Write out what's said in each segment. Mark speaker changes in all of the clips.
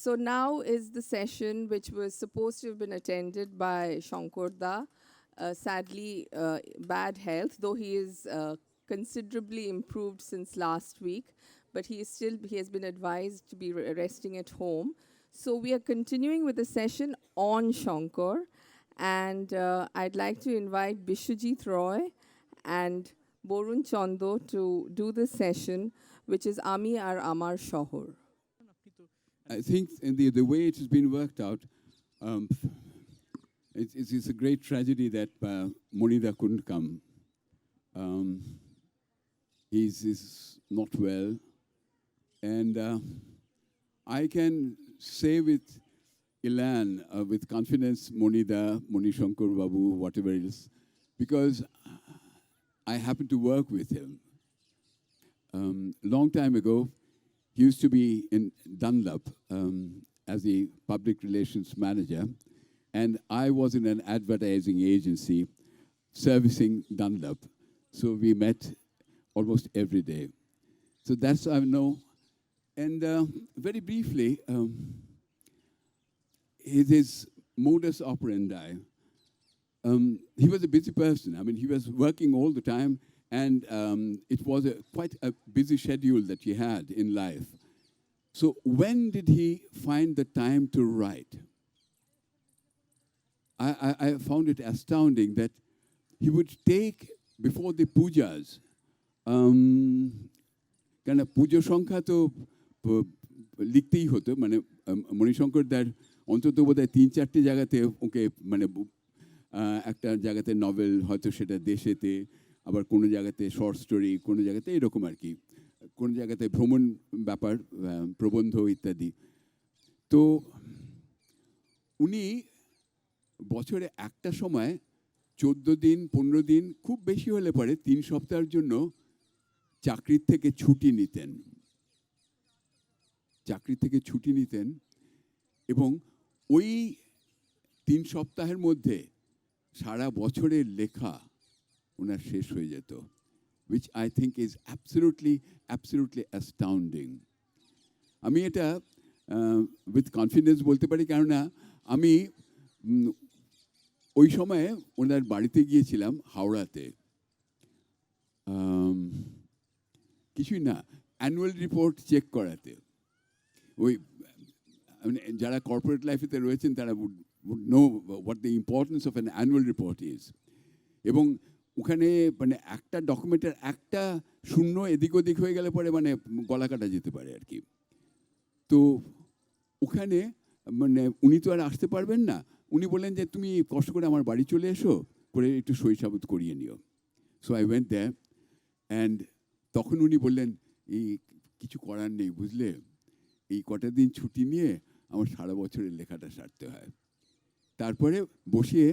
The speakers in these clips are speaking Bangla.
Speaker 1: So now is the session which was supposed to have been attended by Shankar Da. Sadly, bad health, though he is considerably improved since last week, but he has been advised to be resting at home. So we are continuing with the session on Shankar, and I'd like to invite Bishwajit Roy and Borun Chando to do this session, which is Ami Ar Amar Shohor.
Speaker 2: I think in the way it has been worked out, um, it's a great tragedy that Monida couldn't come. He's not well. And I can say with Ilan, with confidence, Monida, Moni Shankar Babu, whatever it is, because I happened to work with him. Long time ago, he used to be in Dunlop as the public relations manager, and I was in an advertising agency servicing Dunlop. So we met almost every day. So that's how I know. And very briefly, his modus operandi, he was a busy person. I mean, he was working all the time, and it was quite a busy schedule that he had in life. So when did he find the time to write? I found it astounding that he would take, before the pujas, কেন পুজো সংখ্যা তো লিখতেই হতো, মানে মণিশঙ্কর দার অন্তত বোধহয় ৩-৪টে জায়গাতে ওকে মানে একটা জায়গাতে নভেল, হয়তো সেটা দেশেতে, আবার কোনো জায়গাতে শর্ট স্টোরি, কোনো জায়গাতে এরকম আর কি, কোনো জায়গাতে ভ্রমণ ব্যাপার, প্রবন্ধ ইত্যাদি। তো উনি বছরে একটা সময় 14 দিন 15 দিন, খুব বেশি হলে পরে 3 সপ্তাহের জন্য চাকরির থেকে ছুটি নিতেন, চাকরি থেকে ছুটি নিতেন, এবং ওই 3 সপ্তাহের মধ্যে সারা বছরের লেখা ওনার শেষ হয়ে যেত, which I think is absolutely astounding. আমি এটা with confidence বলতে পারি, কেননা আমি ওই সময়ে ওনার বাড়িতে গিয়েছিলাম হাওড়াতে, কিছুই না, অ্যানুয়াল রিপোর্ট চেক করাতে। ওই যারা কর্পোরেট লাইফেতে রয়েছেন তারা would know what the importance of an annual report is. এবং ওখানে মানে একটা ডকুমেন্টের একটা শূন্য এদিক ওদিক হয়ে গেলে পরে মানে গলা কাটা যেতে পারে আর কি। তো ওখানে মানে উনি তো আর আসতে পারবেন না, উনি বললেন যে তুমি কষ্ট করে আমার বাড়ি চলে এসো, করে একটু সই সাবুত করিয়ে নিও। So I went there, and তখন উনি বললেন, এই কিছু করার নেই বুঝলে, এই কটা দিন ছুটি নিয়ে আমার সারা বছরের লেখাটা সারতে হয়। তারপরে বসিয়ে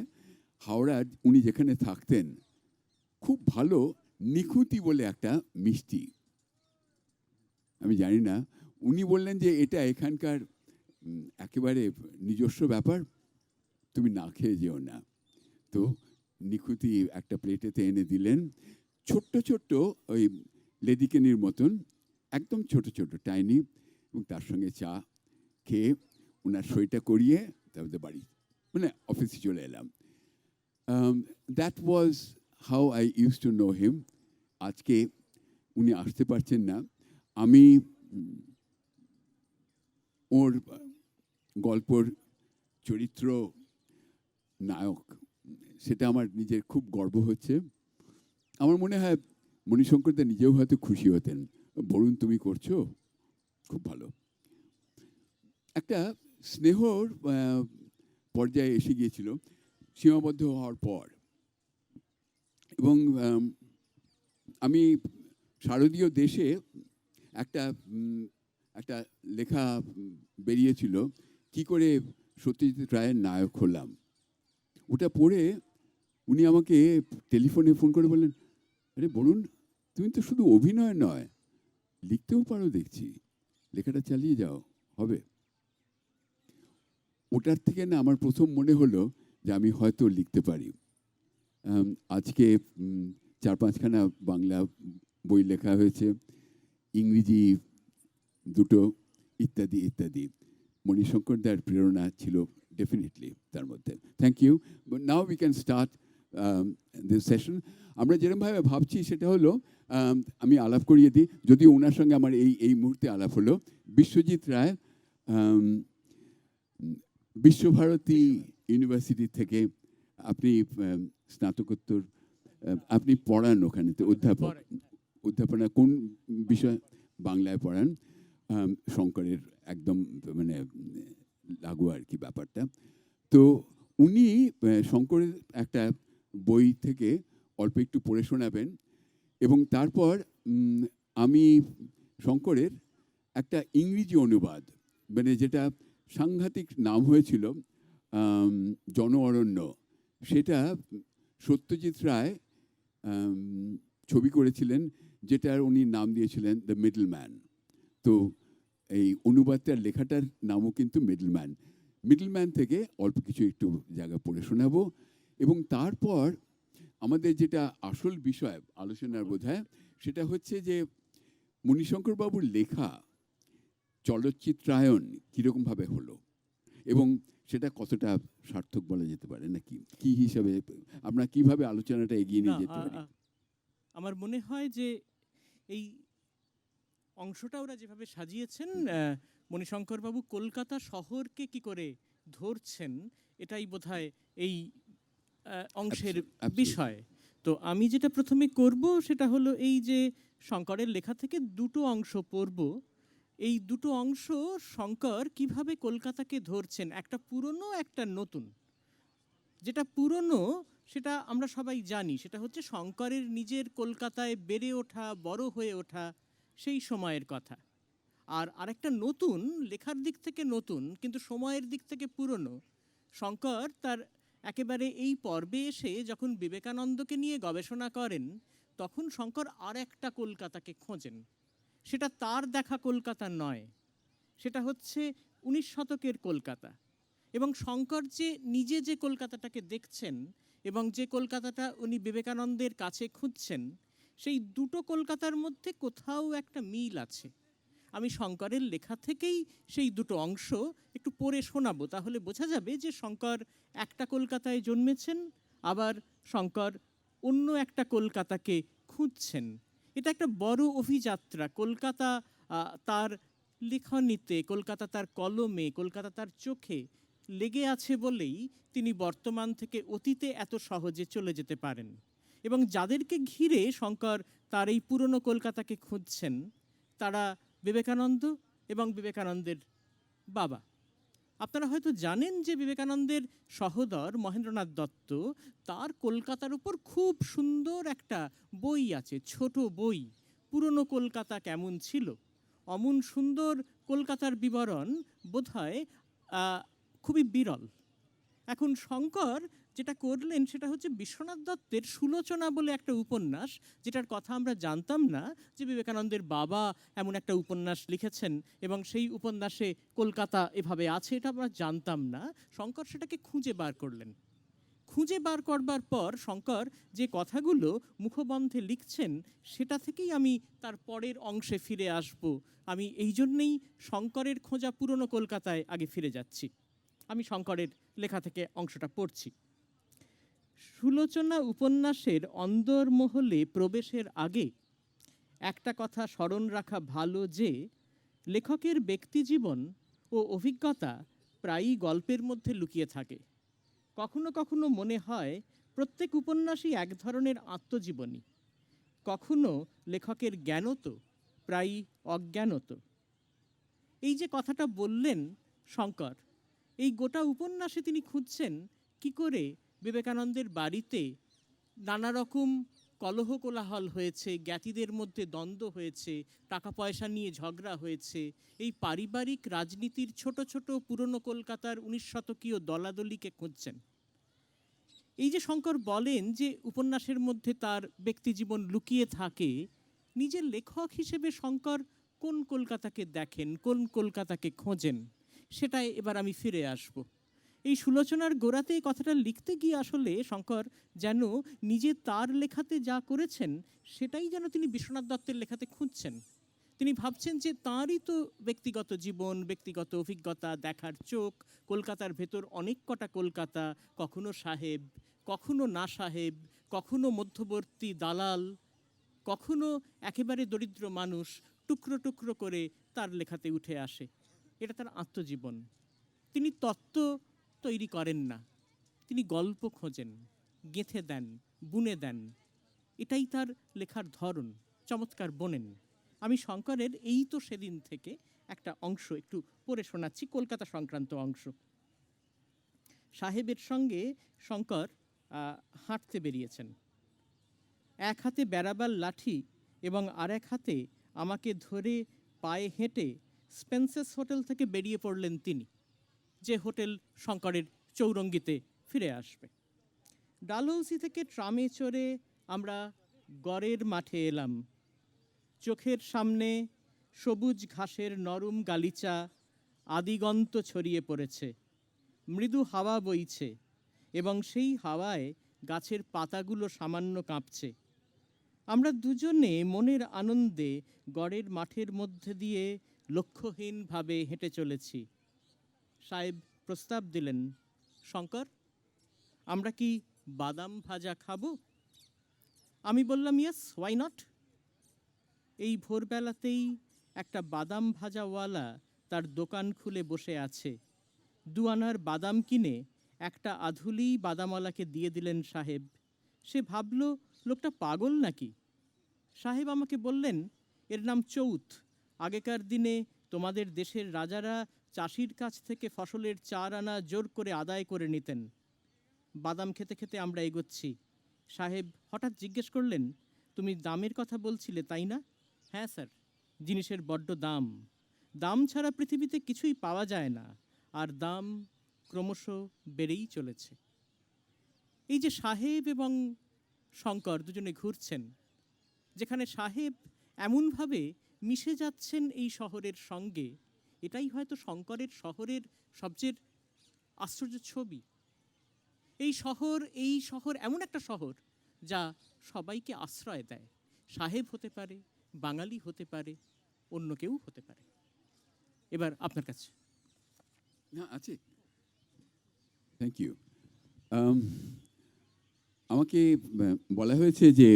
Speaker 2: হাওড়ার উনি যেখানে থাকতেন, খুব ভালো নিখুঁতি বলে একটা মিষ্টি, আমি জানি না, উনি বললেন যে এটা এখানকার একেবারে নিজস্ব ব্যাপার, তুমি না খেয়ে যেও না। তো নিখুঁতি একটা প্লেটেতে এনে দিলেন, ছোট্ট ছোট্ট ওই লেডিকেনির মতন, একদম ছোট ছোট টাইনি, এবং তার সঙ্গে চা খেয়ে ওনার সইটা করিয়ে তারপরে বাড়ি মানে অফিসে চলে এলাম। That was how I use to know him. আজকে উনি আসতে পারছেন না, আমি ওর গল্পর চরিত্র নায়ক, সেটা আমার নিজের খুব গর্ব হচ্ছে। আমার মনে হয় মণিশঙ্করদা নিজেও হয়তো খুশি হতেন, বরুণ তুমি করছো খুব ভালো। একটা স্নেহর পর্যায়ে এসে গিয়েছিল সীমাবদ্ধ হওয়ার পর, এবং আমি শারদীয় দেশে একটা একটা লেখা বেরিয়েছিল, কি করে সত্যজিৎ রায়ের নায়ক হলাম। ওটা পড়ে উনি আমাকে টেলিফোনে ফোন করে বললেন, আরে বলুন তুমি তো শুধু অভিনয় নয়, লিখতেও পারো দেখছি, লেখাটা চালিয়ে যাও, হবে। ওটার থেকে না আমার প্রথম মনে হলো যে আমি হয়তো লিখতে পারি। আজকে 4-5খানা বাংলা বই লেখা হয়েছে, ইংরেজি 2টো, ইত্যাদি ইত্যাদি। মণিশঙ্কর দার প্রেরণা ছিল ডেফিনেটলি তার মধ্যে। Thank you. But now we can start this session. আমরা যেরকমভাবে ভাবছি সেটা হলো, আমি আলাপ করিয়ে দিই, যদিও ওনার সঙ্গে আমার এই মুহূর্তে আলাপ হলো। বিশ্বজিৎ রায় বিশ্বভারতী ইউনিভার্সিটি থেকে আপনি স্নাতকোত্তর আপনি পড়ান ওখানেতে, অধ্যাপনা কোন বিষয়? বাংলায় পড়ান, শঙ্করের একদম মানে লাগু আর কি ব্যাপারটা। তো উনি শঙ্করের একটা বই থেকে অল্প একটু পড়ে শোনাবেন, এবং তারপর আমি শঙ্করের একটা ইংরেজি অনুবাদ, মানে যেটা সাংঘাতিক নাম হয়েছিল জন অরণ্য, সেটা সত্যজিৎ রায় ছবি করেছিলেন, যেটার উনি নাম দিয়েছিলেন দ্য মিডল ম্যান। তো এই অনুবাদটার লেখাটার নামও কিন্তু মিডল ম্যান। মিডল ম্যান থেকে অল্প কিছু একটু জায়গা পড়ে শোনাবো, এবং তারপর আমাদের যেটা আসল বিষয় আলোচনার বোধহয়, সেটা হচ্ছে যে মণিশঙ্কর বাবুর লেখা চলচ্চিত্রায়ন কীরকমভাবে হলো, এবং সেটা কতটা সার্থক বলা যেতে পারে, নাকি কি হিসাবে আমরা কিভাবে আলোচনাটা এগিয়ে নিয়ে যেতে পারি।
Speaker 3: আমার মনে হয় যে এই অংশটা ওরা যেভাবে সাজিয়েছেন, মণিশঙ্কর বাবু কলকাতা শহরকে কি করে ধরছেন, এটাই বোধহয় এই অংশের বিষয়। তো আমি যেটা প্রথমে করব সেটা হলো এই যে শঙ্করের লেখা থেকে দুটো অংশ পড়ব। এই দুটো অংশ শঙ্কর কিভাবে কলকাতাকে ধরছেন, একটা পুরনো একটা নতুন। যেটা পুরনো সেটা আমরা সবাই জানি, সেটা হচ্ছে শঙ্করের নিজের কলকাতায় বেড়ে ওঠা, বড় হয়ে ওঠা, সেই সময়ের কথা। আর আরেকটা নতুন, লেখার দিক থেকে নতুন কিন্তু সময়ের দিক থেকে পুরনো। শঙ্কর তার একেবারে এই পর্বে এসে যখন বিবেকানন্দকে নিয়ে গবেষণা করেন, তখন শঙ্কর আর একটা কলকাতাকে খোঁজেন। সেটা তার দেখা কলকাতা নয়, সেটা হচ্ছে 19 শতকের কলকাতা। এবং শঙ্কর যে নিজে যে কলকাতাটাকে দেখছেন এবং যে কলকাতাটা উনি বিবেকানন্দের কাছে খুঁজছেন, সেই দুটো কলকাতার মধ্যে কোথাও একটা মিল আছে। আমি শঙ্করের লেখা থেকেই সেই দুটো অংশ একটু পড়ে শোনাবো, তাহলে বোঝা যাবে যে শঙ্কর একটা কলকাতায় জন্মেছেন, আবার শঙ্কর অন্য একটা কলকাতাকে খুঁজছেন। এটা একটা বড় অভিযাত্রা। কলকাতা তার লেখনীতে, কলকাতা তার কলমে, কলকাতা তার চোখে লেগে আছে বলেই তিনি বর্তমান থেকে অতীতে এত সহজে চলে যেতে পারেন। এবং যাদেরকে ঘিরে শঙ্কর তার এই পুরনো কলকাতাকে খুঁজছেন, তারা বিবেকানন্দ এবং বিবেকানন্দের বাবা। আপনারা হয়তো জানেন যে বিবেকানন্দের সহোদর মহেন্দ্রনাথ দত্ত, তার কলকাতার উপর খুব সুন্দর একটা বই আছে, ছোট বই, পুরনো কলকাতা কেমন ছিল। অমন সুন্দর কলকাতার বিবরণ বোধহয় খুবই বিরল। এখন শঙ্কর যেটা করলেন সেটা হচ্ছে বিশ্বনাথ দত্তের সুলোচনা বলে একটা উপন্যাস, যেটার কথা আমরা জানতাম না যে বিবেকানন্দের বাবা এমন একটা উপন্যাস লিখেছেন এবং সেই উপন্যাসে কলকাতা এভাবে আছে, এটা আমরা জানতাম না। শঙ্কর সেটাকে খুঁজে বার করলেন। খুঁজে বার করবার পর শঙ্কর যে কথাগুলো মুখবন্ধে লিখছেন, সেটা থেকেই আমি তার পরের অংশে ফিরে আসব। আমি এই জন্যেই শঙ্করের খোঁজা পুরনো কলকাতায় আগে ফিরে যাচ্ছি। আমি শঙ্করের লেখা থেকে অংশটা পড়ছি। সুলোচনা উপন্যাসের অন্দরমহলে প্রবেশের আগে একটা কথা স্মরণ রাখা ভালো যে লেখকের ব্যক্তিজীবন ও অভিজ্ঞতা প্রায়ই গল্পের মধ্যে লুকিয়ে থাকে। কখনো কখনো মনে হয় প্রত্যেক উপন্যাসই এক ধরনের আত্মজীবনী। কখনো লেখকের জ্ঞানত, প্রায়ই অজ্ঞানত। এই যে কথাটা বললেন শঙ্কর, এই গোটা উপন্যাসে তিনি খুঁজছেন কি করে বিবেকানন্দের বাড়িতে নানা রকম কলহ কোলাহল হয়েছে, জ্ঞাতিদের মধ্যে দ্বন্দ্ব হয়েছে, টাকা পয়সা নিয়ে ঝগড়া হয়েছে, এই পারিবারিক রাজনীতির ছোট ছোট পুরনো কলকাতার 19 শতকীয় দলাদলিকে খুঁজছেন। এই যে শঙ্কর বলেন যে উপন্যাসের মধ্যে তার ব্যক্তিজীবন লুকিয়ে থাকে, নিজের লেখক হিসেবে শঙ্কর কোন কলকাতাকে দেখেন, কোন কলকাতাকে খোঁজেন, সেটাই এবার আমি ফিরে আসব। এই সুলোচনার গোড়াতে এই কথাটা লিখতে গিয়ে আসলে শঙ্কর যেন নিজে তার লেখাতে যা করেছেন, সেটাই যেন তিনি বিশ্বনাথ দত্তের লেখাতে খুঁজছেন। তিনি ভাবছেন যে তাঁরই তো ব্যক্তিগত জীবন, ব্যক্তিগত অভিজ্ঞতা, দেখার চোখ, কলকাতার ভেতর অনেক কটা কলকাতা, কখনো সাহেব, কখনো না সাহেব, কখনো মধ্যবর্তী দালাল, কখনো একেবারে দরিদ্র মানুষ, টুকরো টুকরো করে তার লেখাতে উঠে আসে। এটা তার আত্মজীবন। তিনি তত্ত্ব তৈরি করেন না, তিনি গল্প খোঁজেন, গেঁথে দেন, বুনে দেন। এটাই তার লেখার ধরন, চমৎকার বোনেন। আমি শঙ্করের এই তো সেদিন থেকে একটা অংশ একটু পড়ে শোনাচ্ছি, কলকাতা সংক্রান্ত অংশ। সাহেবের সঙ্গে শঙ্কর হাঁটতে বেরিয়েছেন। এক হাতে বেড়াবার লাঠি এবং আরেক হাতে আমাকে ধরে পায়ে হেঁটে স্পেন্সাস হোটেল থেকে বেরিয়ে পড়লেন তিনি, যে হোটেল শঙ্করের চৌরঙ্গিতে ফিরে আসবে। ডালহৌসি থেকে ট্রামে চড়ে আমরা গড়ের মাঠে এলাম। চোখের সামনে সবুজ ঘাসের নরম গালিচা আদিগন্ত ছড়িয়ে পড়েছে, মৃদু হাওয়া বইছে এবং সেই হাওয়ায় গাছের পাতাগুলো সামান্য কাঁপছে। আমরা দুজনে মনের আনন্দে গড়ের মাঠের মধ্যে দিয়ে লক্ষ্যহীনভাবে হেঁটে চলেছি। সাহেব প্রস্তাব দিলেন, শঙ্কর, আমরা কি বাদাম ভাজা খাবো? আমি বললাম, ইয়েস, হোয়াই নট। এই ভোরবেলাতেই একটা বাদাম ভাজাওয়ালা তার দোকান খুলে বসে আছে। 2 আনার বাদাম কিনে একটা আধুলি বাদামওয়ালাকে দিয়ে দিলেন সাহেব। সে ভাবল লোকটা পাগল নাকি। সাহেব আমাকে বললেন, এর নাম চৌথ। আগেকার দিনে তোমাদের দেশের রাজারা চাষির কাছ থেকে ফসলের 4 আনা জোর করে আদায় করে নিতেন। বাদাম খেতে খেতে আমরা এগোচ্ছি। সাহেব হঠাৎ জিজ্ঞেস করলেন, তুমি দামের কথা বলছিলে, তাই না? হ্যাঁ স্যার, জিনিসের বড্ড দাম। দাম ছাড়া পৃথিবীতে কিছুই পাওয়া যায় না, আর দাম ক্রমশ বেড়েই চলেছে। এই যে সাহেব এবং শঙ্কর দুজনে ঘুরছেন, যেখানে সাহেব এমনভাবে মিশে যাচ্ছেন এই শহরের সঙ্গে, এটাই হয়তো শঙ্করের শহরের সবচেয়ে আশ্চর্য ছবি। এই শহর এমন একটা শহর যা সবাইকে আশ্রয় দেয়। সাহেব হতে পারে, বাঙালি হতে পারে, অন্য কেউ হতে পারে। এবার আপনার কাছে।
Speaker 2: না আছে, থ্যাংক ইউ। আমাকে বলা হয়েছে যে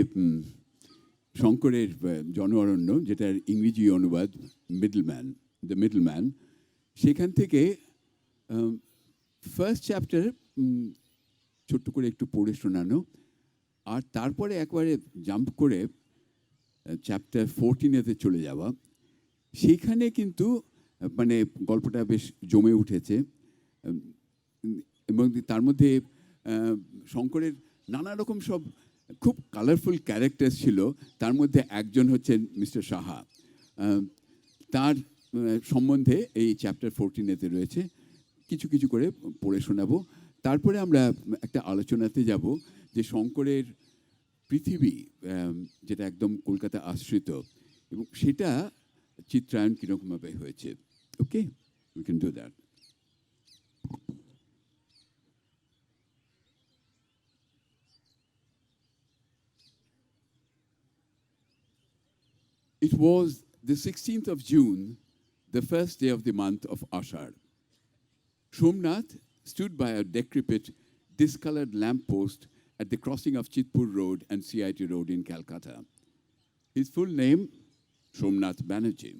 Speaker 2: শঙ্করের জন অরণ্য, যেটার ইংরেজি অনুবাদ দ্য মিডলম্যান, সেখান থেকে ফার্স্ট চ্যাপ্টার ছোট্ট করে একটু পড়ে শোনানো, আর তারপরে একবারে জাম্প করে চ্যাপ্টার 14-এতে চলে যাওয়া। সেইখানে কিন্তু মানে গল্পটা বেশ জমে উঠেছে, এবং তার মধ্যে শঙ্করের নানা রকম সব খুব কালারফুল ক্যারেক্টার ছিল। তার মধ্যে একজন হচ্ছেন মিস্টার সাহা। তার সম্বন্ধে এই চ্যাপ্টার 14-এতে রয়েছে, কিছু কিছু করে পড়ে শোনাবো। তারপরে আমরা একটা আলোচনাতে যাব যে শঙ্করের পৃথিবী, যেটা একদম কলকাতা আশ্রিত, এবং সেটা চিত্রায়ন কীরকমভাবে হয়েছে। Okay, we can do that. It was the 16th of June, the first day of the month of Ashar. Somnath stood by a decrepit, discolored lamppost at the crossing of Chitpur Road and CIT Road in Calcutta. His full name, Somnath Banerjee.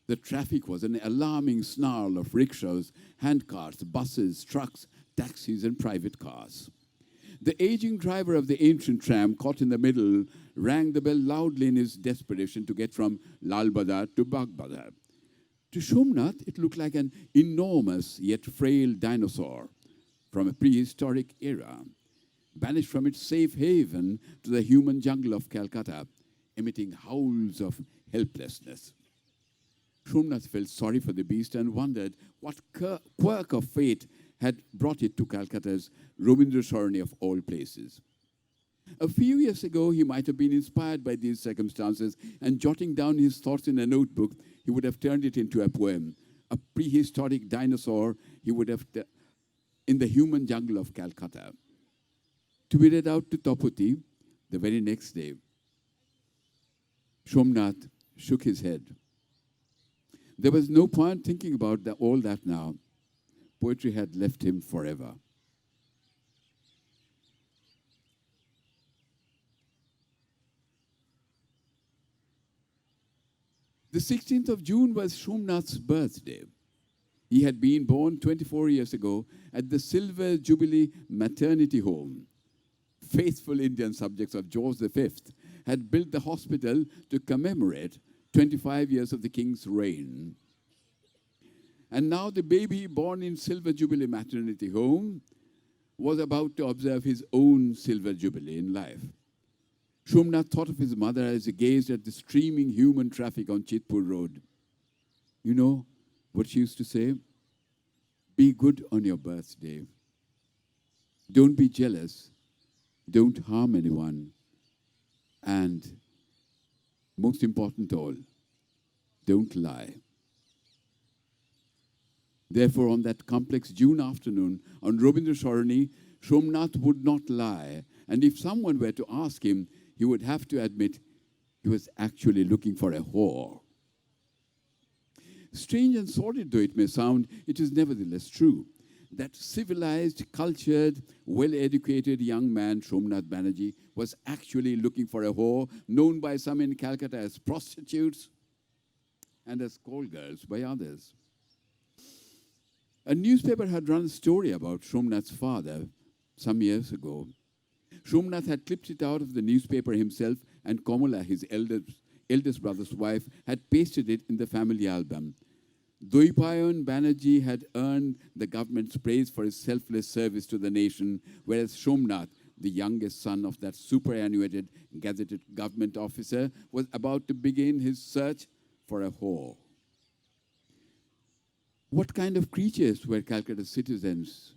Speaker 2: The traffic was an alarming snarl of rickshaws, handcars, buses, trucks, taxis, and private cars. The aging driver of the ancient tram, caught in the middle, rang the bell loudly in his desperation to get from Lal Bazar to Bagh Bazar. To Somnath, it looked like an enormous yet frail dinosaur from a prehistoric era, banished from its safe haven to the human jungle of Calcutta, emitting howls of helplessness. Somnath felt sorry for the beast and wondered what quirk of fate had brought it to Calcutta's Rabindra Sarani of all places. A few years ago, he might have been inspired by these circumstances, and jotting down his thoughts in a notebook, he would have turned it into a poem. A prehistoric dinosaur he would have in the human jungle of Calcutta, to be read out to Tapoti the very next day. Somnath shook his head. There was no point thinking about all that now. Poetry had left him forever. The 16th of June was Somnath's birthday. He had been born 24 years ago at the Silver Jubilee Maternity Home. Faithful Indian subjects of George V had built the hospital to commemorate 25 years of the king's reign. And now the baby born in Silver Jubilee Maternity Home was about to observe his own Silver Jubilee in life. Somnath thought of his mother as he gazed at the streaming human traffic on Chitpur Road. You know what she used to say? Be good on your birthday. Don't be jealous. Don't harm anyone. And most important of all, don't lie. Therefore, on that complex June afternoon, on Robindra Sarani, Somnath would not lie. And if someone were to ask him, he would have to admit he was actually looking for a whore. Strange and sordid though it may sound, it is nevertheless true. That civilized, cultured, well-educated young man, Somnath Banerjee, was actually looking for a whore, known by some in Calcutta as prostitutes and as call girls by others. A newspaper had run a story about Somnath's father some years ago. Somnath had clipped it out of the newspaper himself, and Kamala, his eldest brother's wife, had pasted it in the family album. Doipayan Banerjee had earned the government's praise for his selfless service to the nation, whereas Somnath, the youngest son of that superannuated gazetted government officer, was about to begin his search for a whore. What kind of creatures were Calcutta's citizens?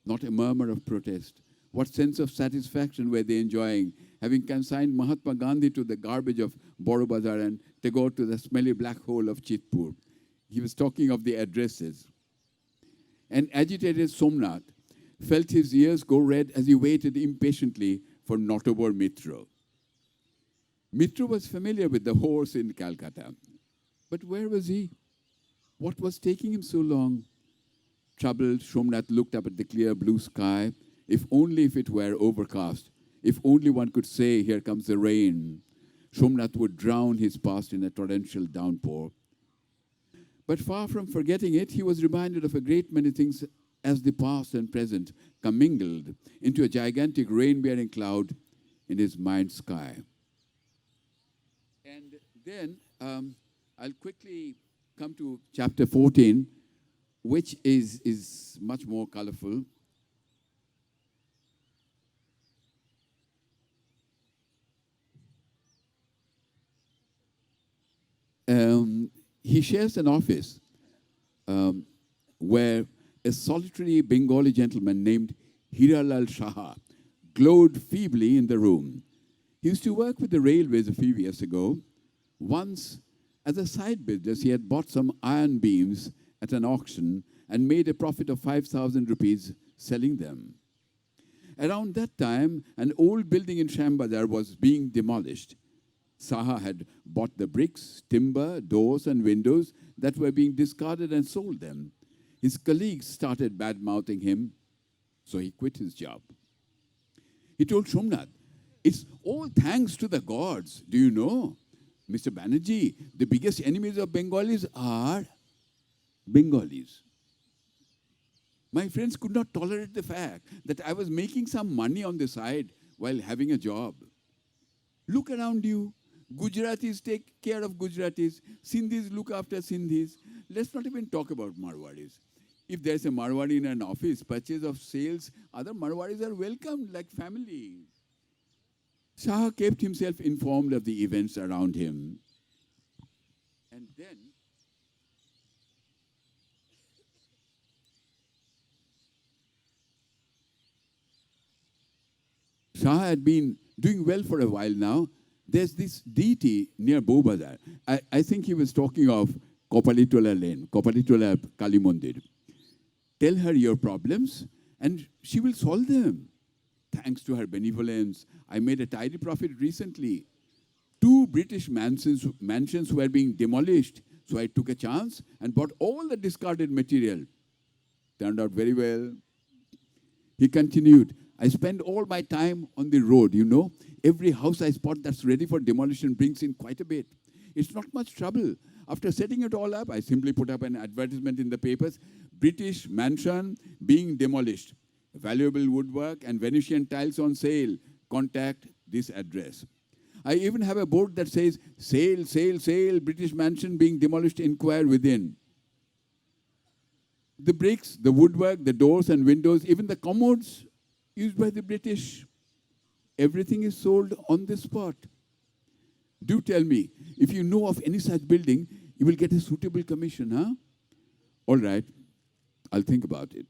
Speaker 2: Not a murmur of protest. What sense of satisfaction were they enjoying, having consigned Mahatma Gandhi to the garbage of Boro Bazar and Tagore to the smelly black hole of Chitpur? He was talking of the addresses. An agitated Somnath felt his ears go red as he waited impatiently for Notobor Mitro. Mitro was familiar with the horse in Calcutta. But where was he? What was taking him so long? Troubled, Somnath looked up at the clear blue sky. If it were overcast. If only one could say, here comes the rain. Somnath would drown his past in a torrential downpour. But far from forgetting it, he was reminded of a great many things as the past and present commingled into a gigantic rain-bearing cloud in his mind's sky. And then I'll quickly come to chapter 14, which is much more colorful. He shares an office where a solitary Bengali gentleman named Hiralal Shaha glowed feebly in the room. He used to work with the railways a few years ago. Once, as a side business, he had bought some iron beams at an auction and made a profit of 5,000 rupees selling them. Around that time, an old building in Shambazar was being demolished. Saha had bought the bricks, timber, doors, and windows that were being discarded and sold them. His colleagues started bad-mouthing him, so he quit his job. He told Somnath, it's all thanks to the gods. Do you know, Mr. Banerjee, the biggest enemies of Bengalis are Bengalis. My friends could not tolerate the fact that I was making some money on the side while having a job. Look around you. Gujaratis take care of Gujaratis. Sindhis look after Sindhis. Let's not even talk about Marwadis. If there's a Marwadi in an office, purchase of sales, other Marwadis are welcomed like family. Shah kept himself informed of the events around him. And then Shah had been doing well for a while now. There's this deity near Bobazar. I think he was talking of Kopalitola Lane, Kopalitola Kali Mandir. Tell her your problems and she will solve them. Thanks to her benevolence, I made a tidy profit recently. 2 British mansions were being demolished. So I took a chance and bought all the discarded material. Turned out very well. He continued, I spend all my time on the road, you know. Every house I spot that's ready for demolition brings in quite a bit. It's not much trouble. After setting it all up, I simply put up an advertisement in the papers, British mansion being demolished. Valuable woodwork and Venetian tiles on sale. Contact this address. I even have a board that says, sale, sale, sale, British mansion being demolished, inquire within. The bricks, the woodwork, the doors and windows, even the commodes used by the British, everything is sold on the spot. Do tell me, if you know of any such building, you will get a suitable commission, huh? All right, I'll think about it.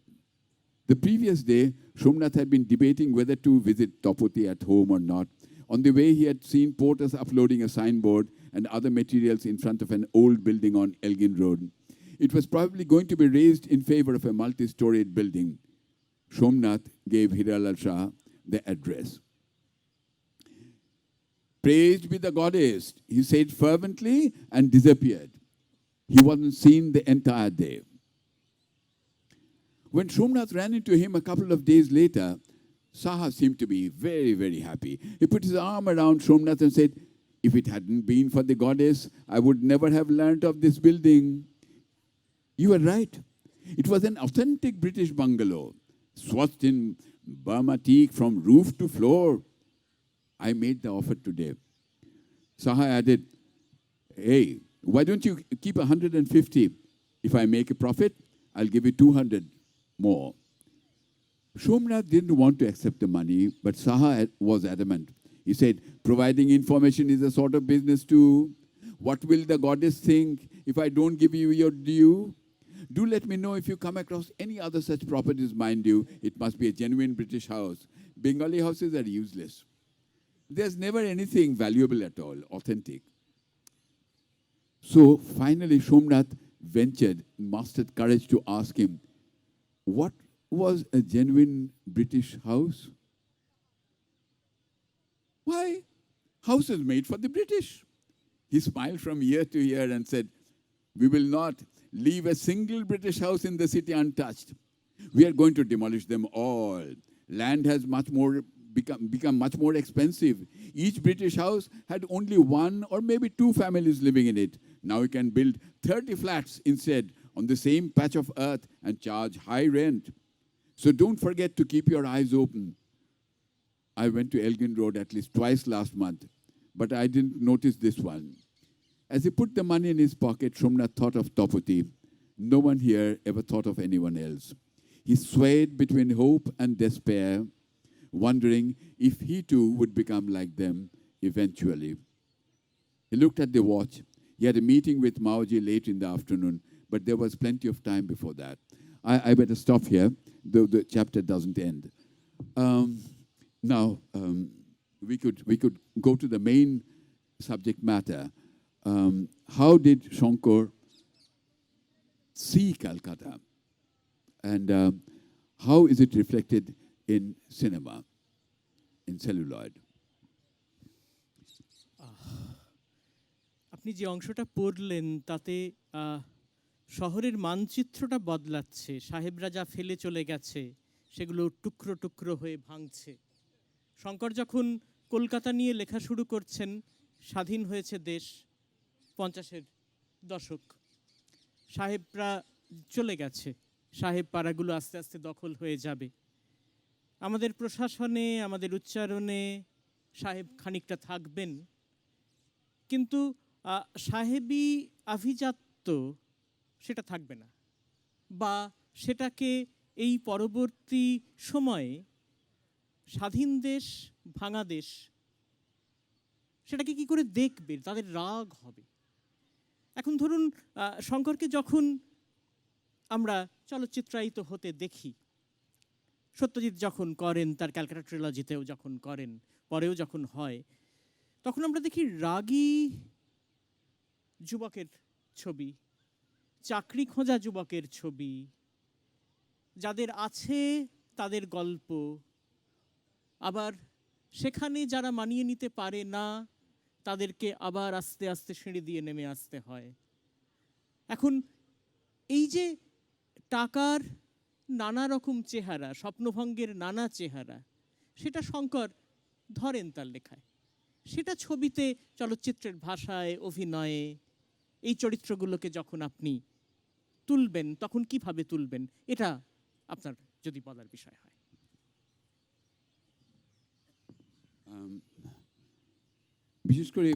Speaker 2: The previous day, Somnath had been debating whether to visit Tapoti at home or not. On the way, he had seen porters uploading a signboard and other materials in front of an old building on Elgin Road. It was probably going to be raised in favor of a multi-storied building. Somnath gave Hiralal Shah the address. Praised be the goddess, he said fervently and disappeared. He wasn't seen the entire day. When Somnath ran into him a couple of days later, Saha seemed to be very, very happy. He put his arm around Somnath and said, if it hadn't been for the goddess, I would never have learnt of this building. You were right. It was an authentic British bungalow, swathed in Burma teak from roof to floor. I made the offer today. Saha added, hey, why don't you keep 150? If I make a profit, I'll give you 200 more. Somnath didn't want to accept the money, but Saha was adamant. He said, providing information is a sort of business too. What will the goddess think if I don't give you your due? Do let me know if you come across any other such properties, mind you. It must be a genuine British house. Bengali houses are useless. There's never anything valuable at all, authentic. So finally Somnath ventured, mustered courage to ask him, what was a genuine British house? Why? Houses made for the British. He smiled from ear to ear and said, we will not leave a single British house in the city untouched. We are going to demolish them all. Land has become much more expensive. Each British house had only 1 or maybe 2 families living in it. Now we can build 30 flats instead on the same patch of earth and charge high rent. So don't forget to keep your eyes open. I went to Elgin Road at least twice last month, but I didn't notice this one. As he put the money in his pocket, Somnath thought of Tapoti. No one here ever thought of anyone else. He swayed between hope and despair, wondering if he too would become like them eventually. He looked at the watch. He had a meeting with Maoji late in the afternoon, but there was plenty of time before that. I better stop here, though the chapter doesn't end. Now, we could go to the main subject matter. How did Shankar see Calcutta? And how is it reflected in cinema, in celluloid?
Speaker 3: আপনি যে অংশটা পড়লেন তাতে শহরের মানচিত্রটা বদলাচ্ছে, সাহেবরা যা ফেলে চলে গেছে সেগুলো টুকরো টুকরো হয়ে ভাঙছে। শঙ্কর যখন কলকাতা নিয়ে লেখা শুরু করছেন, স্বাধীন হয়েছে দেশ 50-এর দশক, সাহেবরা চলে গেছে, সাহেব পাড়াগুলো আস্তে আস্তে দখল হয়ে যাবে। আমাদের প্রশাসনে, আমাদের উচ্চারণে সাহেব খানিকটা থাকবেন, কিন্তু সাহেবী আভিজাত্য সেটা থাকবে না, বা সেটাকে এই পরবর্তী সময়ে স্বাধীন দেশ, ভাঙা দেশ সেটাকে কি করে দেখবে, তাদের রাগ হবে। এখন ধরুন শঙ্করকে যখন আমরা চলচ্চিত্রায়িত হতে দেখি, সত্যজিৎ যখন করেন, তার ক্যালকাটা ট্রিলজিতেও যখন করেন, পরেও যখন হয়, তখন আমরা দেখি রাগী যুবকের ছবি, চাকরি খোঁজা যুবকের ছবি, যাদের আছে তাদের গল্প, আবার সেখানে যারা মানিয়ে নিতে পারে না তাদেরকে আবার আস্তে আস্তে সিঁড়ি দিয়ে নেমে আসতে হয়। এখন এই যে টাকার নানা রকম চেহারা, স্বপ্নভঙ্গের নানা চেহারা, সেটা শঙ্কর ধরেন তার লেখায়। সেটা ছবিতে, চলচ্চিত্রের ভাষায়, অভিনয়ে এই চরিত্রগুলোকে যখন আপনি তুলবেন তখন কিভাবে তুলবেন, এটা আপনার যদি বলার বিষয় হয়।
Speaker 2: বিশেষ করে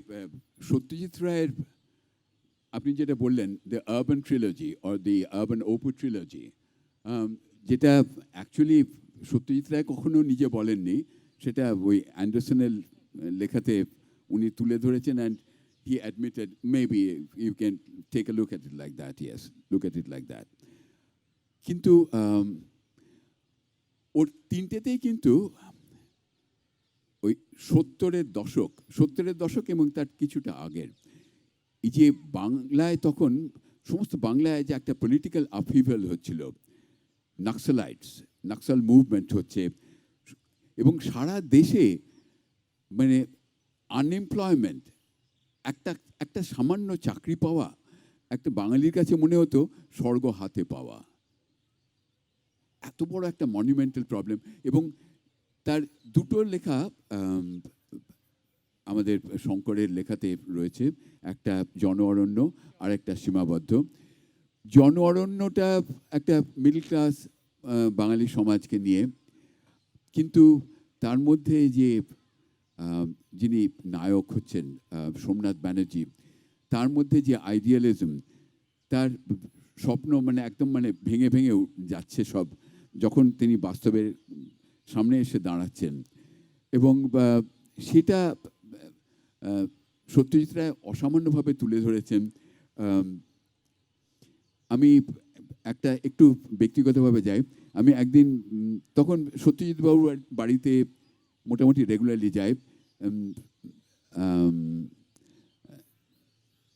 Speaker 2: সত্যজিৎ রায়ের আপনি যেটা বললেন, the urban trilogy or the urban Apu trilogy, যেটা অ্যাকচুয়ালি সত্যজিৎ রায় কখনো নিজে বলেননি, সেটা ওই অ্যান্ডারসনের লেখাতে উনি তুলে ধরেছেন, and he admitted, maybe you can take a look at it like that, yes, look at it like that. কিন্তু ওর তিনটেতেই কিন্তু ওই সত্তরের দশক এবং তার কিছুটা আগের, এই যে বাংলায় তখন সমস্ত বাংলায় যে একটা পলিটিক্যাল আপহিভাল হচ্ছিল, নাক্সাল মুভমেন্ট হচ্ছে, এবং সারা দেশে মানে আনএমপ্লয়মেন্ট, একটা সামান্য চাকরি পাওয়া একটা বাঙালির কাছে মনে হতো স্বর্গ হাতে পাওয়া। এত বড় একটা মনুমেন্টাল প্রবলেম। এবং তার দুটো লেখা আমাদের শঙ্করের লেখাতে রয়েছে, একটা জন অরণ্য আর একটা সীমাবদ্ধ। জন অরণ্যটা একটা মিডল ক্লাস বাঙালি সমাজকে নিয়ে, কিন্তু তার মধ্যে যে যিনি নায়ক হচ্ছেন সোমনাথ ব্যানার্জি, তার মধ্যে যে আইডিয়ালিজম, তার স্বপ্ন মানে একদম মানে ভেঙে ভেঙে যাচ্ছে সব, যখন তিনি বাস্তবের সামনে এসে দাঁড়াচ্ছেন। এবং সেটা সত্যজিৎ রায় অসামান্যভাবে তুলে ধরেছেন। আমি একটু ব্যক্তিগতভাবে যাই। আমি একদিন তখন সত্যজিৎ বাবুর বাড়িতে মোটামুটি রেগুলারলি যাই।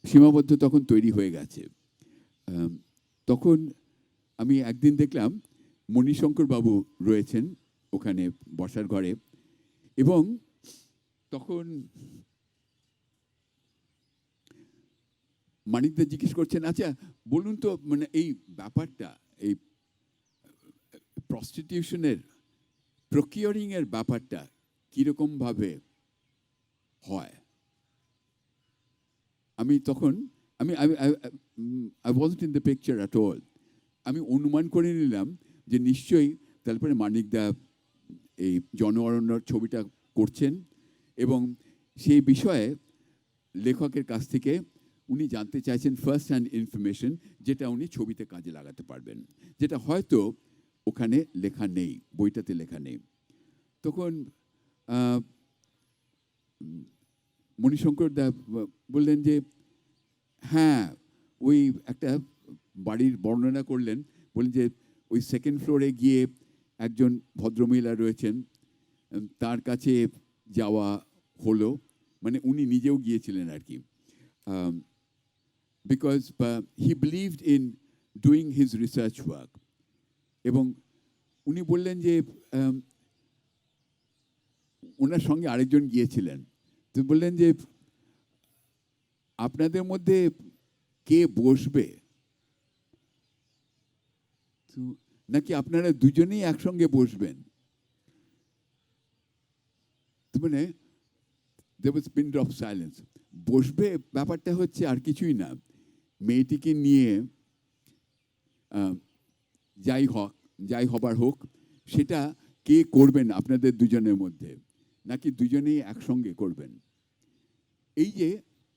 Speaker 2: সীমাবদ্ধ তখন তৈরি হয়ে গেছে। তখন আমি একদিন দেখলাম মণিশঙ্কর বাবু রয়েছেন ওখানে বসার ঘরে, এবং তখন মানিকদা জিজ্ঞেস করছেন, আচ্ছা বলুন তো, মানে এই ব্যাপারটা, এই প্রস্টিটিউশনের প্রকিউরিং এর ব্যাপারটা কিরকম ভাবে হয়। আমি তখন I wasn't in the picture at all. আমি অনুমান করে নিলাম যে নিশ্চয়ই তারপরে মানিকদা এই জন অরণ্যর ছবিটা করছেন, এবং সেই বিষয়ে লেখকের কাছ থেকে উনি জানতে চাইছেন ফার্স্ট হ্যান্ড ইনফরমেশন, যেটা উনি ছবিতে কাজে লাগাতে পারবেন, যেটা হয়তো ওখানে লেখা নেই, বইটাতে লেখা নেই। তখন মণিশঙ্কর দা বললেন যে হ্যাঁ, ওই একটা বাড়ির বর্ণনা করলেন, বললেন যে ওই সেকেন্ড ফ্লোরে গিয়ে একজন ভদ্রমহিলা রয়েছেন, তার কাছে যাওয়া হলো, মানে উনি নিজেও গিয়েছিলেন আর কি, because he believed in doing his research work. এবং উনি বললেন যে ওনার সঙ্গে আরেকজন গিয়েছিলেন, তো বললেন যে আপনাদের মধ্যে কে বসবে, তো নাকি আপনারা দুজনেই একসঙ্গে বসবেন। তো মানে there was a pin drop silence. বসবে ব্যাপারটা হচ্ছে আর কিছুই না, মেয়েটিকে নিয়ে যাই হবার হোক, সেটা কে করবেন আপনাদের দুজনের মধ্যে, নাকি দুজনেই একসঙ্গে করবেন। এই যে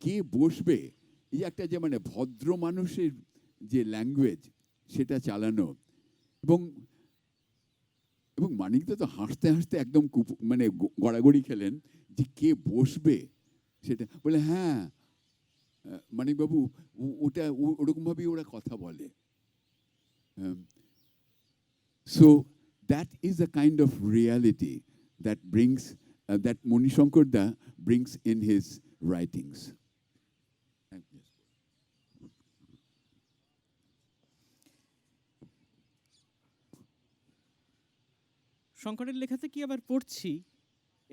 Speaker 2: কে বসবে, এই একটা যে মানে ভদ্র মানুষের যে ল্যাঙ্গুয়েজ, সেটা চালানো। এবং মানিকদা তো হাসতে হাসতে একদম মানে গড়াগড়ি খেলেন যে কে বসবে সেটা, বলে হ্যাঁ মানিকবাবু, ওটা ওরকমভাবেই ওরা কথা বলে। So that is a kind of reality that brings, that Manishankar da brings in his writings.
Speaker 3: শঙ্করের লেখাতে কি আবার পড়ছি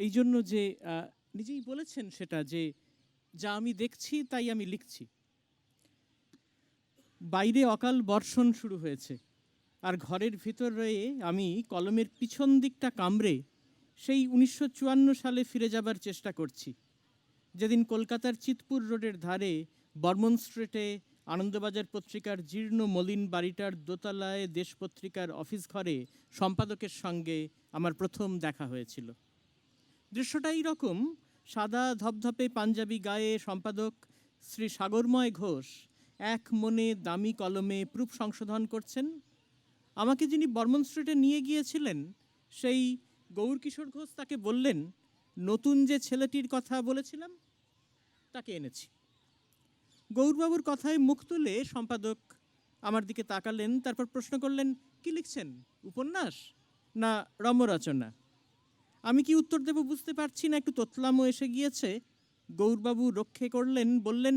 Speaker 3: এই জন্য যে নিজেই বলেছেন সেটা, যে যা আমি দেখছি তাই আমি লিখছি। বাইরে অকাল বর্ষণ শুরু হয়েছে, আর ঘরের ভিতর রয়ে আমি কলমের পিছন দিকটা কামড়ে সেই 1954 সালে ফিরে যাবার চেষ্টা করছি, যেদিন কলকাতার চিৎপুর রোডের ধারে বর্মন স্ট্রিটে আনন্দবাজার পত্রিকার জীর্ণ মলিন বাড়িটার দোতলায় দেশ পত্রিকার অফিস ঘরে সম্পাদকের সঙ্গে আমার প্রথম দেখা হয়েছিল। দৃশ্যটা এইরকম, সাদা ধপধপে পাঞ্জাবি গায়ে সম্পাদক শ্রী সাগরময় ঘোষ এক মনে দামি কলমে প্রুফ সংশোধন করছেন। আমাকে যিনি বর্মন স্ট্রিটে নিয়ে গিয়েছিলেন সেই গৌরকিশোর ঘোষ তাকে বললেন, নতুন যে ছেলেটির কথা বলেছিলাম তাকে এনেছি। গৌরবাবুর কথায় মুখ তুলে সম্পাদক আমার দিকে তাকালেন, তারপর প্রশ্ন করলেন, কি লিখছেন, উপন্যাস না রম্যরচনা? আমি কি উত্তর দেব বুঝতে পারছি না, একটু তোতলামও এসে গিয়েছে। গৌরবাবু রক্ষে করলেন, বললেন,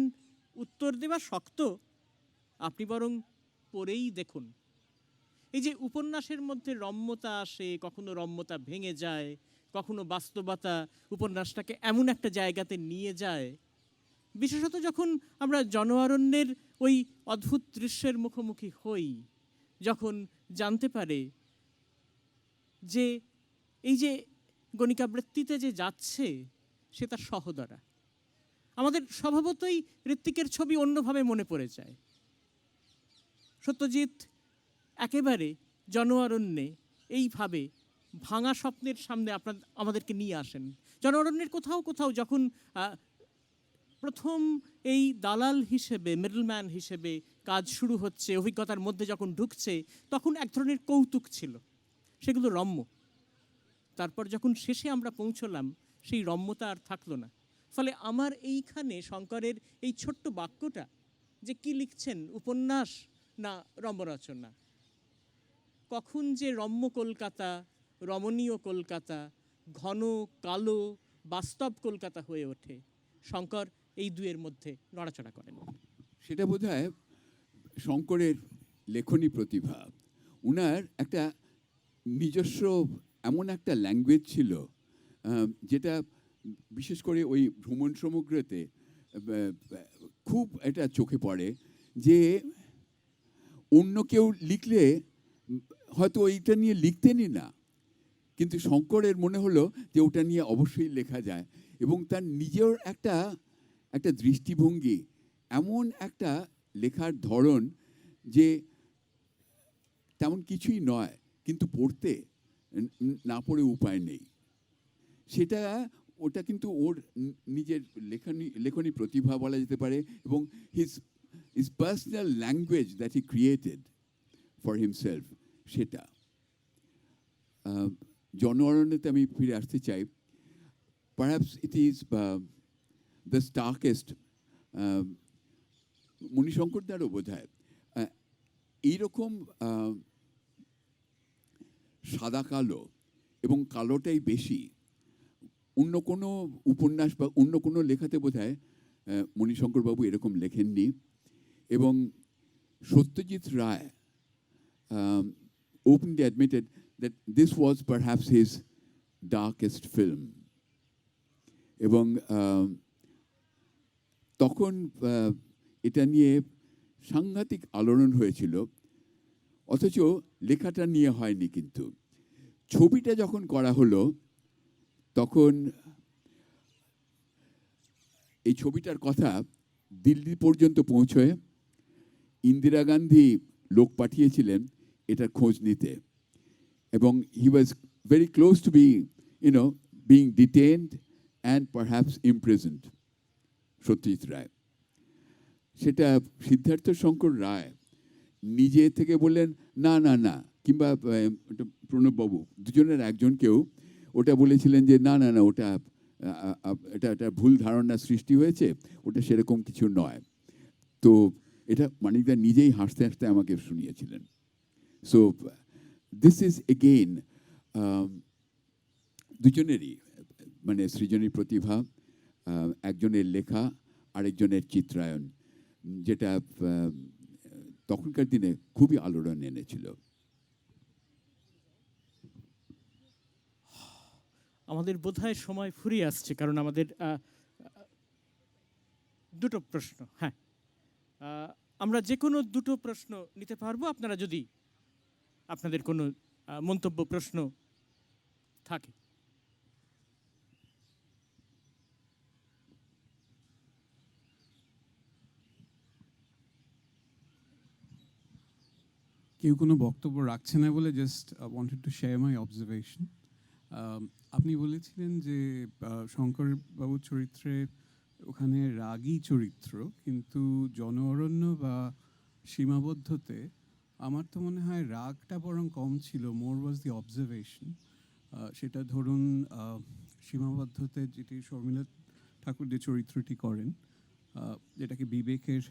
Speaker 3: উত্তর দেওয়া শক্ত, আপনি বরং পড়েই দেখুন। এই যে উপন্যাসের মধ্যে রম্যতা আসে, কখনো রম্যতা ভেঙে যায়, কখনো বাস্তবতা উপন্যাসটাকে এমন একটা জায়গাতে নিয়ে যায়, বিশেষত যখন আমরা জনঅরণ্যের ওই অদ্ভুত দৃশ্যের মুখোমুখি হই, যখন জানতে পারে যে এই যে গণিকাবৃত্তিতে যে যাচ্ছে সে তার সহোদরা। আমাদের স্বভাবতই ঋত্বিকের ছবি অন্যভাবে মনে পড়ে যায়। সত্যজিৎ একেবারে জনঅরণ্যে এইভাবে ভাঙা স্বপ্নের সামনে আমাদেরকে নিয়ে আসেন। জনঅরণ্যের কোথাও কোথাও যখন প্রথম এই দালাল হিসেবে, মিডলম্যান হিসেবে কাজ শুরু হচ্ছে, অভিজ্ঞতার মধ্যে যখন ঢুকছে, তখন এক ধরনের কৌতুক ছিল, সেগুলো রম্য। তারপর যখন শেষে আমরা পৌঁছলাম, সেই রম্যতা আর থাকলো না। ফলে আমার এইখানে শঙ্করের এই ছোট্ট বাক্যটা যে কি লিখছেন, উপন্যাস না রম্যরচনা, কখন যে রম্য কলকাতা, রমণীয় কলকাতা, ঘন কালো বাস্তব কলকাতা হয়ে ওঠে, শঙ্কর এই দুয়ের মধ্যে নড়াচড়া করেন।
Speaker 2: সেটা বোধহয় শঙ্করের লেখনী প্রতিভা। উনার একটা নিজস্ব এমন একটা ল্যাঙ্গুয়েজ ছিল, যেটা বিশেষ করে ওই ভ্রমণ সমগ্রতে খুব এটা চোখে পড়ে, যে অন্য কেউ লিখলে হয়তো ওইটা নিয়ে লিখতেনই না, কিন্তু শঙ্করের মনে হলো যে ওটা নিয়ে অবশ্যই লেখা যায়, এবং তার নিজের একটা একটা দৃষ্টিভঙ্গি, এমন একটা লেখার ধরন যে তেমন কিছুই নয়, কিন্তু পড়তে না পড়ে উপায় নেই। সেটা ওটা কিন্তু ওর নিজের লেখনী প্রতিভা বলা যেতে পারে, এবং his personal language that he created for himself, সেটা। জনঅরণ্যতে আমি ফিরে আসতে চাই। Perhaps it is the starkest, মণিশঙ্করদারও বোধহয় এইরকম সাদা কালো এবং কালোটাই বেশি, অন্য কোনো উপন্যাস বা অন্য কোনো লেখাতে বোধহয় মণিশঙ্করবাবু এরকম লেখেননি। এবং Satyajit Ray openly admitted that this was perhaps his darkest film. এবং তখন এটা নিয়ে সাংঘাতিক আলোড়ন হয়েছিল, অথচ লেখাটা নিয়ে হয়নি। কিন্তু ছবিটা যখন করা হলো, তখন এই ছবিটার কথা দিল্লি পর্যন্ত পৌঁছয় ইন্দিরা গান্ধী লোক পাঠিয়েছিলেন এটার খোঁজ নিতে, এবং he was very close to be being detained and perhaps imprisoned, Satyajit Ray. সেটা সিদ্ধার্থ শঙ্কর রায় নিজে থেকে বললেন না না না, কিংবা প্রণববাবু দুজনের একজনকেও ওটা বলেছিলেন যে না না না, ওটা এটা ভুল ধারণা সৃষ্টি হয়েছে, ওটা সেরকম কিছু নয়। তো এটা মানিকদা নিজেই হাসতে হাসতে আমাকে শুনিয়েছিলেন। সো দিস ইজ এগেইন দুজনেরই মানে সৃজনী প্রতিভা, একজনের লেখা আরেকজনের চিত্রায়ন, যেটা তখনকার দিনে খুবই আলোড়ন এনেছিল।
Speaker 3: আমাদের বোধহয় সময় ফুরিয়ে আসছে, কারণ আমাদের দুটো প্রশ্ন, হ্যাঁ। আমরা যে কোনো দুটো প্রশ্ন নিতে পারবো, আপনারা যদি আপনাদের কোনো মন্তব্য প্রশ্ন থাকে।
Speaker 4: কেউ কোনো বক্তব্য রাখছে না বলে just wanted to share my observation. আপনি বলেছিলেন যে শঙ্করবাবুর চরিত্রে ওখানে রাগী চরিত্র, কিন্তু জন অরণ্য বা সীমাবদ্ধতে আমার তো মনে হয় রাগটা বরং কম ছিল, মোর ওয়াজ দি অবজারভেশন। সেটা ধরুন সীমাবদ্ধতে যেটি শর্মিলা ঠাকুর যে চরিত্রটি করেন, যেটাকে বিবেকের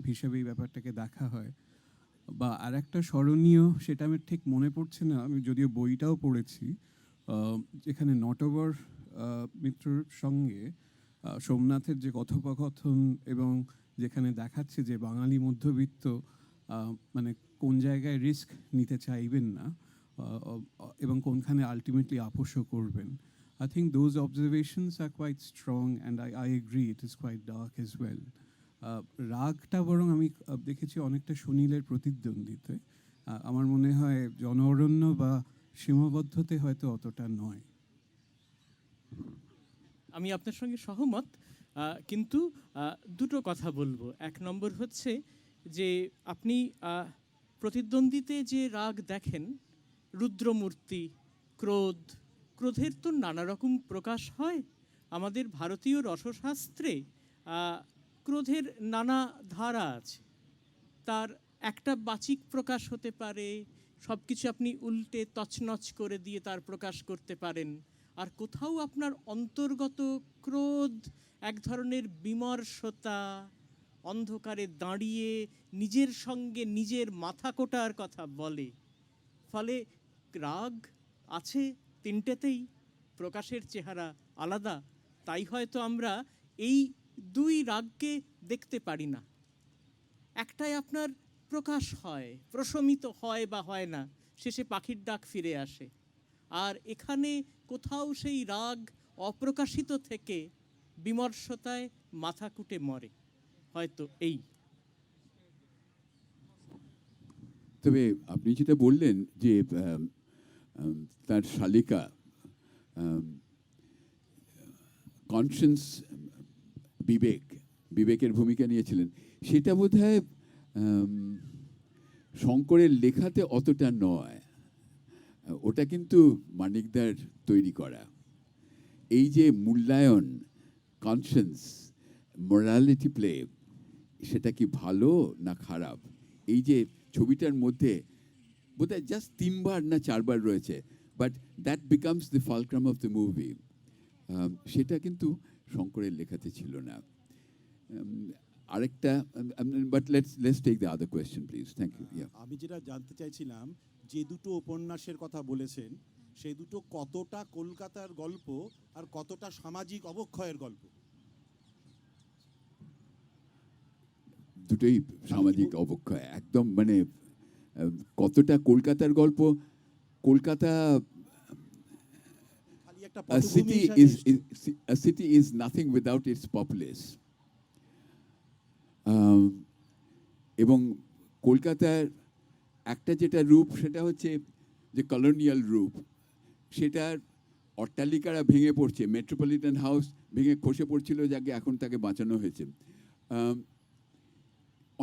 Speaker 4: হিসাবে এই ব্যাপারটাকে দেখা হয়, বা আর একটা স্মরণীয়, সেটা আমি ঠিক মনে পড়ছে না, আমি যদিও বইটাও পড়েছি, যেখানে নটবর মিত্রর সঙ্গে সোমনাথের যে কথোপকথন, এবং যেখানে দেখাচ্ছে যে বাঙালি মধ্যবিত্ত মানে কোন জায়গায় রিস্ক নিতে চাইবেন না এবং কোনখানে আলটিমেটলি আপোষও করবেন। I think those observations are quite strong, and I agree it is quite dark as well. রাগটা বরং আমি দেখেছি অনেকটা সুনীলের প্রতিদ্বন্দ্বিতে। আমার মনে হয় জন অরণ্য বা সীমাবদ্ধতে হয়তো অতটা নয়।
Speaker 3: আমি আপনার সঙ্গে সহমত, কিন্তু দুটো কথা বলবো। এক নম্বর হচ্ছে যে আপনি প্রতিদ্বন্দ্বিতে যে রাগ দেখেন, রুদ্রমূর্তি, ক্রোধের তো নানা রকম প্রকাশ হয়। আমাদের ভারতীয় রসশাস্ত্রে ক্রোধের নানা ধারা আছে। তার একটা বাচিক প্রকাশ হতে পারে, সব কিছু আপনি উল্টে তছনছ করে দিয়ে তার প্রকাশ করতে পারেন। আর কোথাও আপনার অন্তর্গত ক্রোধ এক ধরনের বিমর্ষতা, অন্ধকারে দাঁড়িয়ে নিজের সঙ্গে নিজের মাথা কোটার কথা বলে। ফলে রাগ আছে তিনটেতেই, প্রকাশের চেহারা আলাদা। তাই হয়তো আমরা এই দুই রাগকে দেখতে পারি না। একটাই আপনার প্রকাশ হয়, প্রশমিত হয় বা হয় না, শেষে পাখির ডাক ফিরে আসে। আর এখানে কোথাও সেই রাগ অপ্রকাশিত থেকে বিমর্ষতায় মাথা কুটে মরে, হয়তো এই।
Speaker 2: তবে আপনি যেটা বললেন যে তার শালিকা কনসিয়েন্স, বিবেকের ভূমিকা নিয়েছিলেন, সেটা বোধহয় শঙ্করের লেখাতে অতটা নয়। ওটা কিন্তু মানিকদার তৈরি করা। এই যে মূল্যায়ন, কনসিয়েন্স, মোরালিটি প্লে, সেটা কি ভালো না খারাপ, এই যে ছবিটার মধ্যে বোধহয় জাস্ট 3 বার না 4 বার রয়েছে, but that becomes the fulcrum of the movie. সেটা কিন্তু শঙ্করের লেখাতে ছিল না। আরেকটা, but let's take the other question please. Thank you.
Speaker 5: আমি যেটা জানতে চাইছিলাম, যে দুটো উপন্যাসের কথা বলেছেন, সেই দুটো কতটা কলকাতার গল্প আর কতটা সামাজিক অবক্ষয়ের গল্প?
Speaker 2: দুটোই সামাজিক অবক্ষয়, একদম মানে কতটা কলকাতার গল্প। কলকাতা,
Speaker 5: খালি একটা
Speaker 2: a
Speaker 5: পটভূমি
Speaker 2: city
Speaker 5: হিসাবে
Speaker 2: a city is nothing without its populace. এবং কলকাতার একটা যেটা রূপ, সেটা হচ্ছে যে কলোনিয়াল রূপ। সেটার অট্টালিকারা ভেঙে পড়ছে, মেট্রোপলিটন হাউস ভেঙে খসে পড়ছিল, যাকে এখন তাকে বাঁচানো হয়েছে।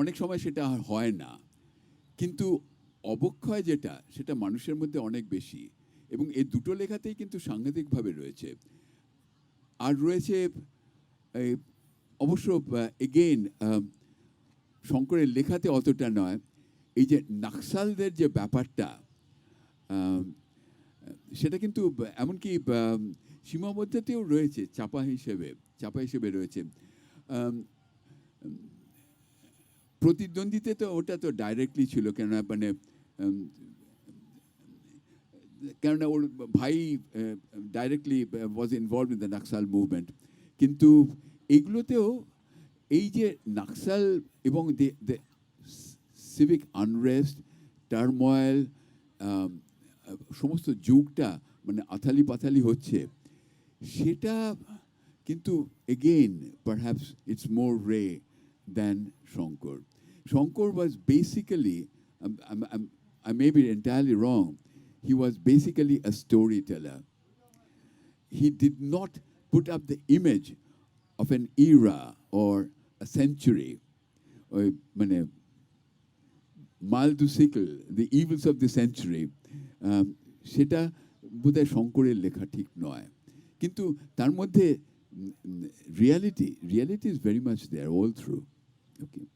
Speaker 2: অনেক সময় সেটা আর হয় না, কিন্তু অবক্ষয় যেটা, সেটা মানুষের মধ্যে অনেক বেশি, এবং এই দুটো লেখাতেই কিন্তু সাংঘাতিকভাবে রয়েছে। আর রয়েছে অবশ্য এগেইন শঙ্করের লেখাতে অতটা নয়, এই যে নাক্সালদের যে ব্যাপারটা, সেটা কিন্তু এমনকি সীমাবদ্ধতেও রয়েছে, চাপা হিসেবে রয়েছে। প্রতিদ্বন্দ্বিতে তো ওটা তো ডাইরেক্টলি ছিল, কেননা ওর ভাই directly was involve in the Naxal movement. কিন্তু এইগুলোতেও এই যে নাক্সাল এবং দ্য সিভিক আনরেস্ট, টার্ময়েল, সমস্ত যুগটা মানে আথালি পাথালি হচ্ছে, সেটা কিন্তু again, perhaps it's more Ray than Shankar. Shankar was basically, I may be entirely wrong, he was basically a storyteller. He did not put up the image of an era or a century, or Maldusical, the evils of the century, সেটা বোধহয় শঙ্করের লেখা ঠিক নয়, কিন্তু তার মধ্যে reality is very much there all through. Okay.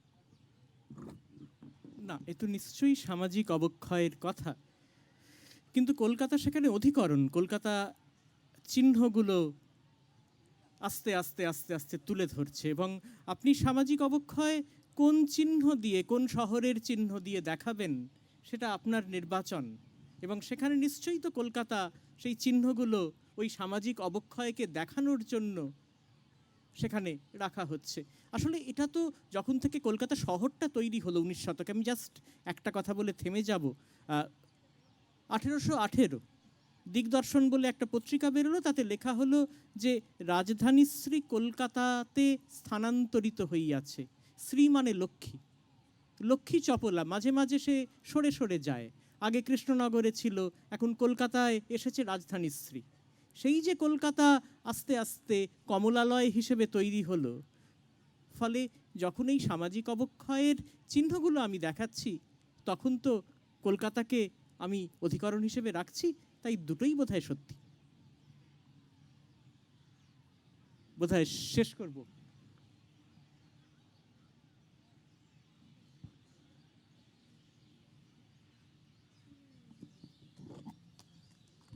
Speaker 3: না, এ তো নিশ্চয়ই সামাজিক অবক্ষয়ের কথা, কিন্তু কলকাতা সেখানে অধিকরণ। কলকাতা চিহ্নগুলো আস্তে আস্তে আস্তে আস্তে তুলে ধরছে, এবং আপনি সামাজিক অবক্ষয় কোন চিহ্ন দিয়ে, কোন শহরের চিহ্ন দিয়ে দেখাবেন সেটা আপনার নির্বাচন, এবং সেখানে নিশ্চয়ই তো কলকাতা সেই চিহ্নগুলো ওই সামাজিক অবক্ষয়কে দেখানোর জন্য সেখানে রাখা হচ্ছে। আসলে এটা তো যখন থেকে কলকাতা শহরটা তৈরি হলো 19 শতকে, আমি জাস্ট একটা কথা বলে থেমে যাব, 1818 দিগদর্শন বলে একটা পত্রিকা বেরোলো, তাতে লেখা হলো যে রাজধানীশ্রী কলকাতাতে স্থানান্তরিত হইয়াছে। শ্রী মানে লক্ষ্মী, লক্ষ্মী চপলা, মাঝে মাঝে সে সরে সরে যায়। আগে কৃষ্ণনগরে ছিল, এখন কলকাতায় এসেছে রাজধানীশ্রী। সেই যে কলকাতা আস্তে আস্তে কমলালয় হিসেবে তৈরি হলো, ফলে যখন এই সামাজিক অবক্ষয়ের চিহ্নগুলো আমি দেখাচ্ছি, তখন তো কলকাতাকে আমি অধিকরণ হিসেবে রাখছি। তাই দুটোই বোধহয় সত্যি। বোধহয় শেষ করব।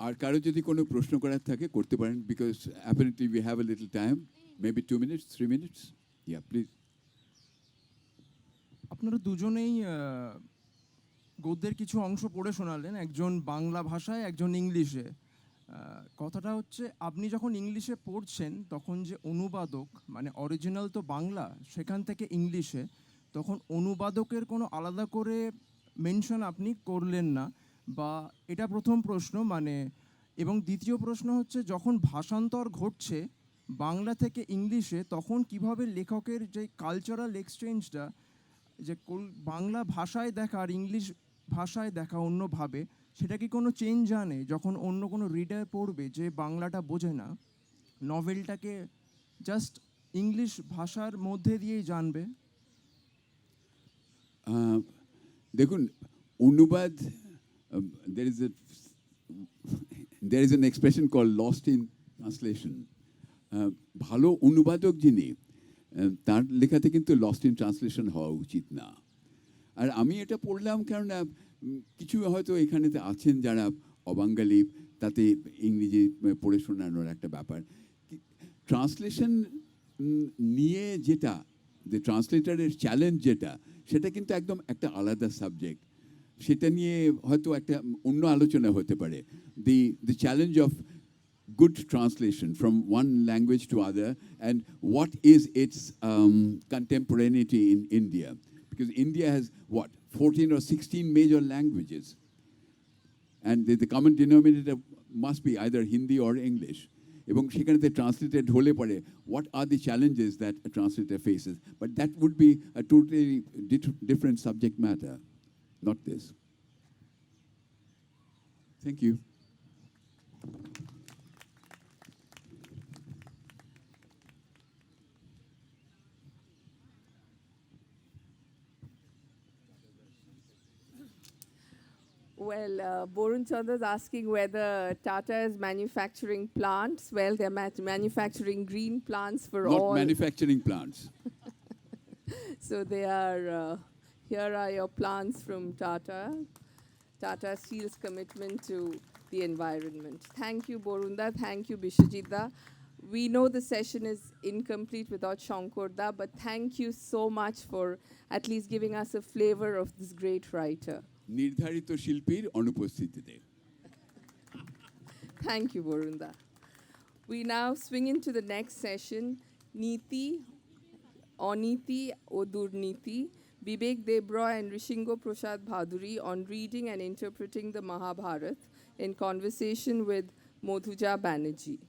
Speaker 2: আর কারো যদি কোনো প্রশ্ন করার থাকে করতে পারেন, because apparently we have a little time, maybe 2 minutes, 3 minutes. Yeah, please.
Speaker 6: আপনারা দুজনেই গদ্যের কিছু অংশ পড়ে শোনালেন, একজন বাংলা ভাষায়, একজন ইংলিশে। কথাটা হচ্ছে, আপনি যখন ইংলিশে পড়ছেন তখন যে অনুবাদক, মানে অরিজিনাল তো বাংলা, সেখান থেকে ইংলিশে, তখন অনুবাদকের কোনো আলাদা করে মেনশন আপনি করলেন না, বা এটা প্রথম প্রশ্ন। মানে, এবং দ্বিতীয় প্রশ্ন হচ্ছে, যখন ভাষান্তর ঘটছে বাংলা থেকে ইংলিশে, তখন কিভাবে লেখকের যে কালচারাল এক্সচেঞ্জটা, যে বাংলা ভাষায় দেখা আর ইংলিশ ভাষায় দেখা অন্যভাবে, সেটা কি কোনো চেঞ্জ আনে যখন অন্য কোনো রিডার পড়বে যে বাংলাটা বোঝে না, নভেলটাকে জাস্ট ইংলিশ ভাষার মধ্যে দিয়েই জানবে?
Speaker 2: দেখুন, অনুবাদ, there is an expression called lost in translation. ভালো অনুবাদক যিনি, তার লেখাতে কিন্তু লস্ট ইন ট্রান্সলেশন হওয়া উচিত না। আর আমি এটা পড়লাম কেননা কিছু হয়তো এখানেতে আছেন যারা অবাঙ্গালি, তাতে ইংরেজি পড়ে শোনানোর একটা ব্যাপার। ট্রান্সলেশন নিয়ে যেটা, যে ট্রান্সলেটারের চ্যালেঞ্জ যেটা, সেটা কিন্তু একদম একটা আলাদা সাবজেক্ট। সেটা নিয়ে হয়তো একটা অন্য আলোচনা হতে পারে। The challenge of good translation from one language to other, and what is its contemporaneity in India, because India has what, 14 or 16 major languages, and the common denominator must be either Hindi or English. এবং সেখানেতে ট্রান্সলেটেড হলে পরে what are the challenges that a translator faces, but that would be a totally different subject matter, not this. Thank you.
Speaker 1: Well, Borun Chandra is asking whether Tata is manufacturing plants. Well, they're manufacturing green plants for
Speaker 2: Not
Speaker 1: all.
Speaker 2: manufacturing plants.
Speaker 1: So they are, here are your plants from Tata. Tata Steel's commitment to the environment. Thank you, Borunda. Thank you, Bishajita. We know the session is incomplete without Shankorda, but thank you so much for at least giving us a flavor of this great writer.
Speaker 2: নির্ধারিত শিল্পীর অনুপস্থিতিতে।
Speaker 1: Thank you, Borunda. We now swing into the next session, Niti, Oniti, Odurniti, Vivek Debroy and Rishingo Prasad Bhaduri on reading and interpreting the Mahabharata in conversation with Modhuja Banerjee.